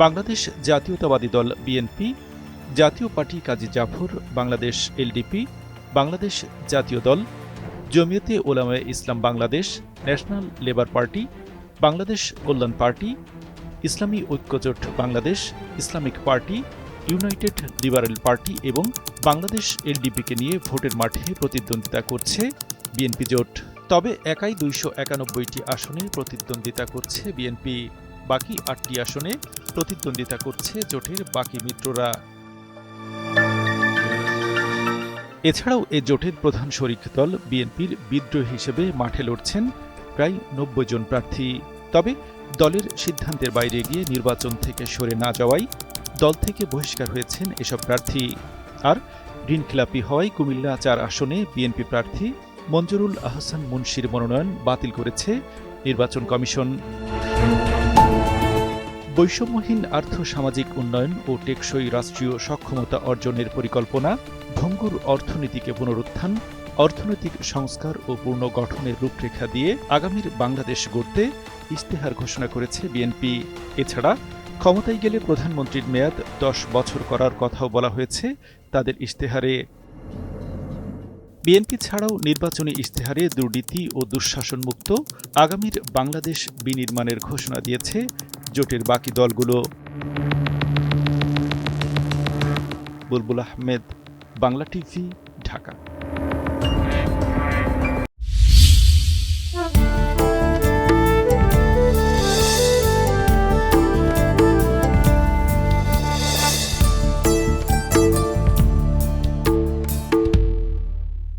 বাংলাদেশ জাতীয়তাবাদী Dal BNP, Jatiya party Kazi Zafar, Bangladesh LDP, Bangladesh Jatiya Dal, Jamiate Ulamaye Islam Bangladesh, national labour party, Bangladesh Kalyan party, Islami Oikyajote Bangladesh, Islamic party, united liberal party এবং বাংলাদেশ এলডিপিকে নিয়ে ভোটের মাঠে প্রতিদ্বন্দ্বিতা করছে বিএনপি জোট। তবে একাই ২৯১টি আসনে প্রতিদ্বন্দ্বিতা করছে বিএনপি। বাকি ৮টি আসনে প্রতিদ্বন্দ্বিতা করছে জোটের বাকি মিত্ররা। এছাড়াও এ জোটের প্রধান শরিক দল বিএনপির বিদ্রোহী হিসেবে মাঠে লড়ছেন প্রায় ৯০ জন প্রার্থী। তবে দলের সিদ্ধান্তের বাইরে গিয়ে নির্বাচন থেকে সরে না যাওয়ায় দল থেকে বহিষ্কার হয়েছেন এসব প্রার্থী। আর ঋণখেলাপি হওয়ায় কুমিল্লা ৪ আসনে বিএনপি প্রার্থী মঞ্জুরুল আহসান মুন্সির মনোনয়ন বাতিল করেছে নির্বাচন কমিশন। বৈষম্যহীন আর্থ-সামাজিক উন্নয়ন ও টেকসই রাষ্ট্রীয় সক্ষমতা অর্জনের পরিকল্পনা, ভঙ্গুর অর্থনীতিকে পুনরুত্থান, অর্থনৈতিক সংস্কার ও পুনর্গঠনের রূপরেখা দিয়ে আগামীর বাংলাদেশ গড়তে ইশতেহার ঘোষণা করেছে বিএনপি। এছাড়া ক্ষমতায় গেলে প্রধানমন্ত্রীর মেয়াদ ১০ বছর করার কথাও বলা হয়েছে তাদের ইশতেহারে। বিএনপি ছাড়াও নির্বাচনী ইশতেহারে দুর্নীতি ও দুঃশাসনমুক্ত আগামীর বাংলাদেশ বিনির্মাণের ঘোষণা দিয়েছে জোটের বাকি দলগুলো। বুলবুল আহমেদ, বাংলা টিভি, ঢাকা।